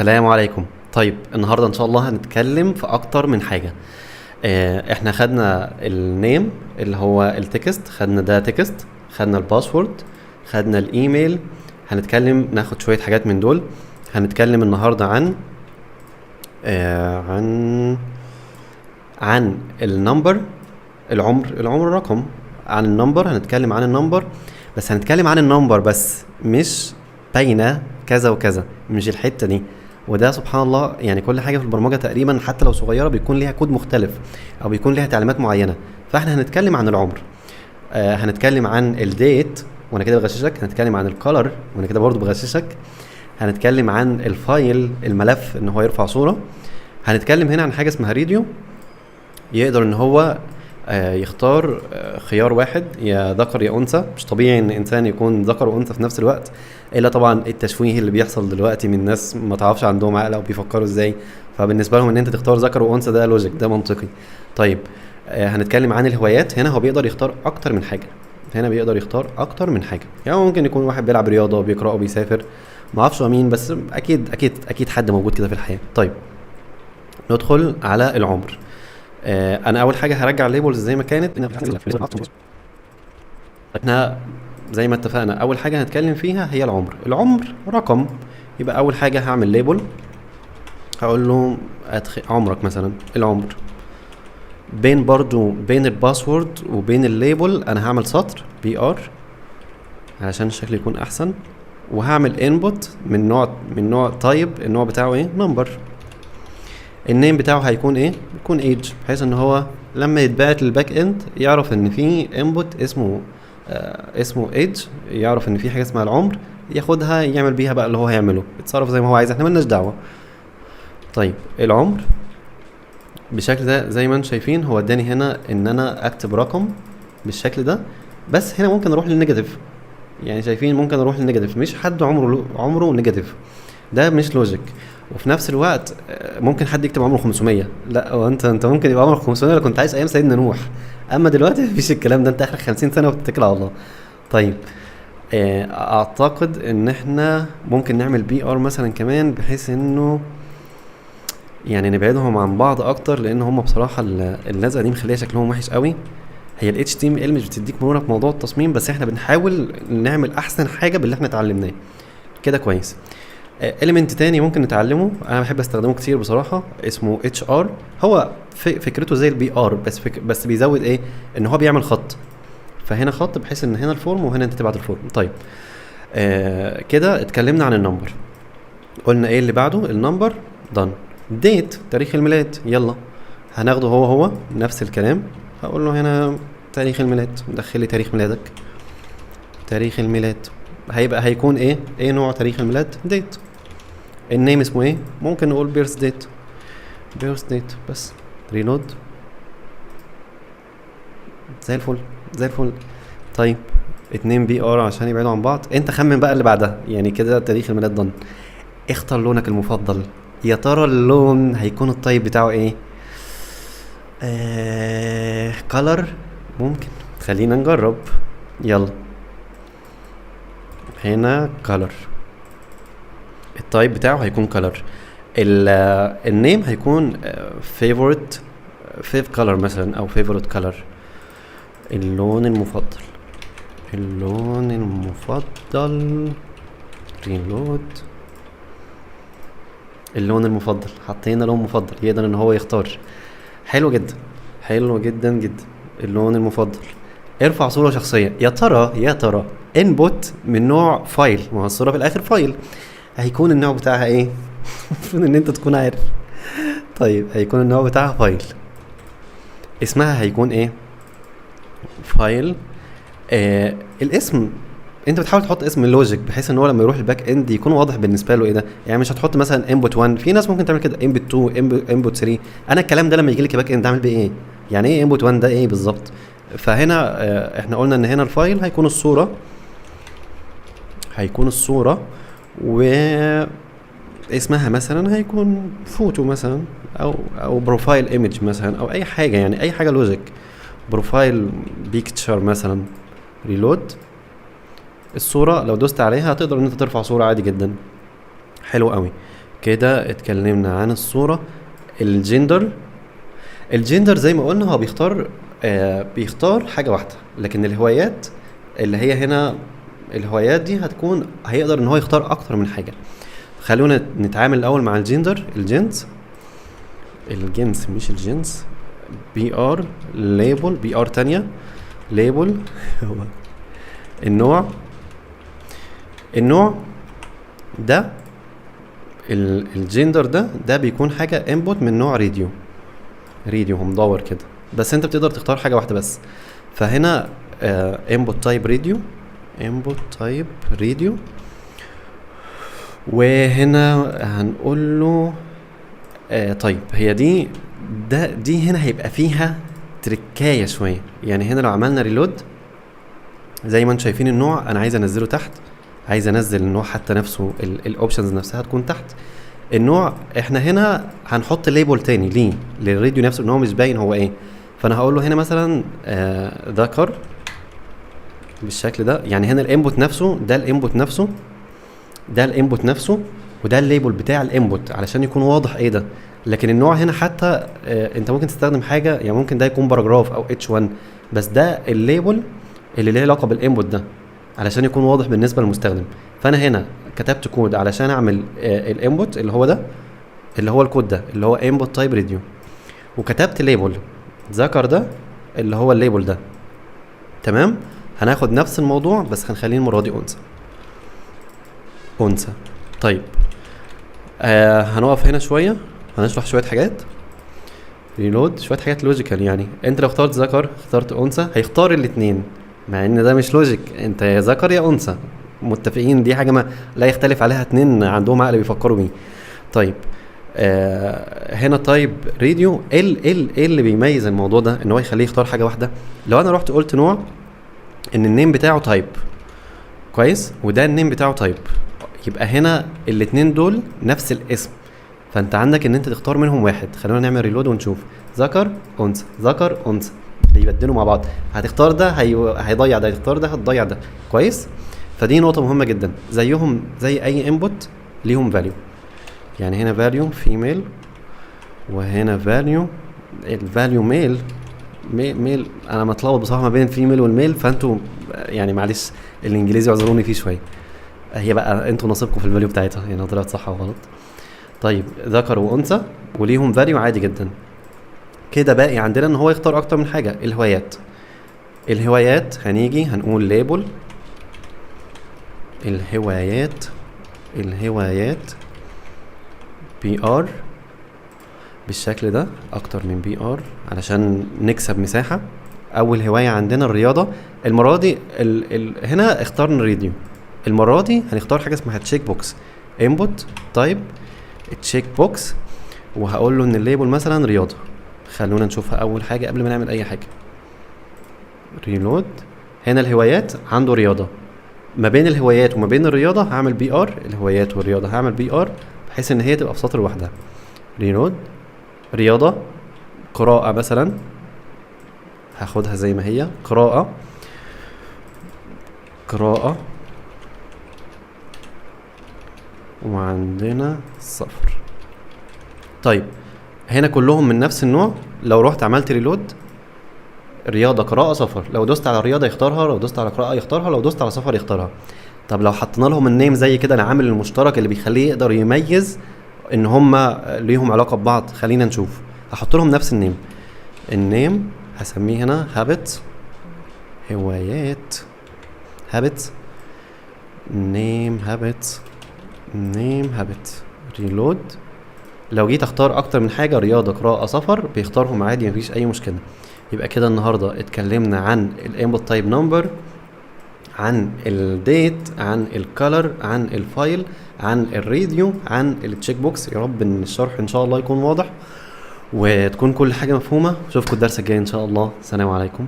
السلام عليكم. طيب النهارده ان شاء الله هنتكلم في اكتر من حاجه. احنا خدنا النيم اللي هو التكست، خدنا ده تكست، خدنا الباسورد، خدنا الايميل. هنتكلم ناخد شويه حاجات من دول. هنتكلم النهارده عن آه عن عن النمبر، العمر رقم. عن النمبر هنتكلم عن النمبر، بس هنتكلم عن النمبر بس، مش باينه كذا وكذا، مش الحته دي. وده سبحان الله، يعني كل حاجه في البرمجه تقريبا حتى لو صغيره بيكون ليها كود مختلف او بيكون ليها تعليمات معينه. فاحنا هنتكلم عن العمر، هنتكلم عن الديت وانا كده بغششك، هنتكلم عن الكولر وانا كده برضو بغششك، هنتكلم عن الفايل الملف ان هو يرفع صوره. هنتكلم هنا عن حاجه اسمها راديو، يقدر ان هو يختار خيار واحد، يا ذكر يا انثى. مش طبيعي ان انسان يكون ذكر وانثى في نفس الوقت، الا طبعا التشويه اللي بيحصل دلوقتي من ناس ما تعرفش عندهم عقل او بيفكروا ازاي، فبالنسبه لهم ان انت تختار ذكر وانثى ده لوجيك، ده منطقي. طيب هنتكلم عن الهوايات. هنا هو بيقدر يختار اكتر من حاجه، هنا بيقدر يختار اكتر من حاجه. يعني ممكن يكون واحد بيلعب رياضه، بيقرا، بيسافر، ما اعرفش مين، بس اكيد حد موجود كده في الحياه. طيب ندخل على العمر. انا اول حاجه هرجع الليبلز زي ما كانت. احنا زي ما اتفقنا اول حاجه هنتكلم فيها هي العمر رقم. يبقى اول حاجه هعمل ليبل، هقول له عمرك مثلا، العمر. بين الباسورد وبين الليبل انا هعمل سطر BR علشان الشكل يكون احسن، وهعمل انبوت من نوع تايب، النوع بتاعه ايه؟ نمبر. النيم بتاعه هيكون ايه؟ يكون ايج، بحيث ان هو لما يتبعت للباك اند يعرف ان في انبوت اسمه ايج، يعرف ان في حاجه اسمها العمر، ياخدها يعمل بيها بقى اللي هو هيعمله، يتصرف زي ما هو عايز، احنا مالناش دعوه. طيب العمر بالشكل ده زي ما انتم شايفين، هو اداني هنا ان انا اكتب رقم بالشكل ده، بس هنا ممكن اروح للنيجاتيف. يعني شايفين ممكن اروح للنيجاتيف، مش حد عمره نيجاتيف، ده مش لوجيك. وفي نفس الوقت ممكن حد يكتب عمره 500، لا هو انت ممكن يبقى عمرك 500 لو كنت عايش ايام سيدنا نوح، اما دلوقتي مفيش الكلام ده، انت اخرك 50 سنه وتتكل على الله. طيب اعتقد ان احنا ممكن نعمل BR مثلا كمان، بحيث انه يعني نبعدهم عن بعض اكتر، لان هم بصراحه اللزقه دي مخليه شكلهم وحش قوي. هي ال HTML مش بتديك مرونه في موضوع التصميم، بس احنا بنحاول نعمل احسن حاجه باللي احنا اتعلمناه كده. كويس. element تاني ممكن نتعلمه، انا بحب استخدمه كتير بصراحه، اسمه HR. هو فكرته زي BR، بس بيزود ايه؟ ان هو بيعمل خط. فهنا خط بحيث ان هنا الفورم وهنا انت تبعت الفورم. طيب كده اتكلمنا عن النمبر. قلنا ايه اللي بعده؟ النمبر done. ديت، تاريخ الميلاد، يلا هناخده هو نفس الكلام. هقول له هنا تاريخ الميلاد، دخل لي تاريخ ميلادك. تاريخ الميلاد هيكون ايه نوع تاريخ الميلاد؟ ديت. النيم اسمه ايه؟ ممكن نقول بيرث ديت بس. ريلود. زي الفل. طيب 2 BR عشان يبعدوا عن بعض. انت خمن بقى اللي بعدها، يعني كده تاريخ الميلاد ضن. اختار لونك المفضل. يا ترى اللون هيكون الطيب بتاعه ايه؟ كولر ممكن، خلينا نجرب. يلا هنا كولر، التايب بتاعه هيكون كولر. النيم هيكون فيفورت كولر مثلا، او فيفورت كولر. اللون المفضل ريلود. اللون المفضل، حطينا لون مفضل يقدر ان هو يختار. حلو جدا. اللون المفضل. ارفع صورة شخصية. يا ترى انبوت من نوع فايل، ما هو الصورة في الاخر فايل، هيكون النوع بتاعها ايه؟ المفروض ان انت تكون عارف. طيب هيكون النوع بتاعها فايل. اسمها هيكون ايه؟ فايل. الاسم انت بتحاول تحط اسم اللوجيك، بحيث ان هو لما يروح الباك اند يكون واضح بالنسبه له ايه ده. يعني مش هتحط مثلا انبوت 1، في ناس ممكن تعمل كده انبوت 2، انبوت 3. انا الكلام ده لما يجي لك باك اند اعمل بيه ايه؟ يعني ايه انبوت 1 ده ايه بالظبط؟ فهنا احنا قلنا ان هنا الفايل هيكون الصوره و اسمها مثلا هيكون فوتو مثلا، او بروفايل ايمج مثلا، او اي حاجه، يعني اي حاجه لوجيك. بروفايل بيكتشر مثلا. ريلود. الصوره لو دوست عليها هتقدر ان انت ترفع صوره عادي جدا. حلو قوي. كده اتكلمنا عن الصورة. الجندر، الجندر زي ما قلنا هو بيختار حاجة واحدة، لكن الهوايات اللي هي هنا، الهوايات دي هيقدر ان هو يختار اكتر من حاجة. خلونا نتعامل الاول مع الجندر. الجنس مش الجنس. بي ار ليبل، بي ار تانية ليبل. هو النوع ده، الجندر ده بيكون حاجة انبوت من نوع راديو هو مدور كده، بس انت بتقدر تختار حاجة واحدة بس. فهنا انبوت تايب راديو، وهنا هنقول له طيب هي دي هنا هيبقى فيها تركاية شوية. يعني هنا لو عملنا ريلود زي ما انتم شايفين، النوع انا عايز انزله تحت، عايز انزل النوع حتى نفسه، الاوبشنز نفسها تكون تحت النوع. احنا هنا هنحط ليبل تاني ليه للراديو نفسه ان هو مش باين هو ايه. فانا هقول له هنا مثلا ذكر بالشكل ده. يعني هنا الانبوت نفسه ده الانبوت نفسه وده الليبل بتاع الانبوت علشان يكون واضح ايه ده. لكن النوع هنا حتى انت ممكن تستخدم حاجه، يعني ممكن ده يكون باراجراف او H1، بس ده الليبل اللي ليه علاقه بالانبوت ده علشان يكون واضح بالنسبه للمستخدم. فانا هنا كتبت كود علشان اعمل الانبوت اللي هو ده، اللي هو الكود ده اللي هو انبوت تايب راديو، وكتبت ليبل ذكر ده اللي هو الليبل ده. تمام. هناخد نفس الموضوع بس هنخليه المره دي انثى. طيب هنقف هنا شويه، هنشرح شويه حاجات ريلود، شويه حاجات لوجيكال. يعني انت لو اخترت ذكر اخترت انثى هيختار الاثنين، مع ان ده مش لوجيك، انت يا ذكر يا انثى متفقين، دي حاجه ما لا يختلف عليها، اتنين عندهم عقل بيفكروا بيه. طيب هنا طيب راديو، ايه اللي بيميز الموضوع ده ان هو يخليه يختار حاجه واحده؟ لو انا رحت قلت نوع ان النيم بتاعه تايب كويس وده النيم بتاعه تايب، يبقى هنا الاتنين دول نفس الاسم، فانت عندك ان انت تختار منهم واحد. خلونا نعمل ريلود ونشوف. ذكر انثى ذكر انثى بيبدلوا مع بعض، هتختار ده هيضيع ده، هتختار ده هتضيع ده. كويس. فدي نقطه مهمه جدا، زيهم زي اي انبوت ليهم فاليو. يعني هنا فاليو فيميل وهنا فاليو الفاليو ميل. ميل انا متلخبط بصراحه ما بين الفيميل والميل، فانتوا يعني معلش الانجليزي اعذروني فيه شويه، هي بقى انتوا نصيبكم في الفاليو بتاعتها يعني طلعت صح وغلط. طيب ذكر وانثى وليهم فاليو عادي جدا. كده باقي عندنا ان هو يختار اكتر من حاجه. الهوايات هنيجي هنقول ليبل الهوايات بي ار بالشكل ده، اكتر من بي ار علشان نكسب مساحه. اول هوايه عندنا الرياضه. المره دي هنا اخترنا راديو، المره دي هنختار حاجه اسمها تشيك بوكس انبوت تايب تشيك بوكس، وهقول له ان الليبل مثلا رياضه. خلونا نشوفها اول حاجه قبل ما نعمل اي حاجه. ريلود. هنا الهوايات عنده رياضه، ما بين الهوايات وما بين الرياضه هعمل بي ار، الهوايات والرياضه هعمل بي ار بحيث ان هي تبقى في سطر لوحدها. ريلود رياضه قراءه مثلا هاخدها زي ما هي قراءه وعندنا صفر. طيب هنا كلهم من نفس النوع. لو رحت عملت ريلود رياضه قراءه صفر، لو دوست على رياضه يختارها، لو دوست على قراءه يختارها، لو دوست على صفر يختارها. طب لو حطينا لهم النيم زي كده العامل المشترك اللي بيخليه يقدر يميز ان هما ليهم علاقه ببعض، خلينا نشوف. هحط لهم نفس النيم هسميه هنا هابت هوايات هابت نيم هابت ريلود. لو جيت اختار اكتر من حاجه رياضه قراءه صفر بيختارهم عادي مفيش اي مشكله. يبقى كده النهارده اتكلمنا عن الانبوت تايب نمبر، عن الديت، عن الكالر، عن الفايل، عن الراديو، عن التشيك بوكس. يا رب ان الشرح ان شاء الله يكون واضح وتكون كل حاجه مفهومه. اشوفكم الدرس الجاي ان شاء الله. السلام عليكم.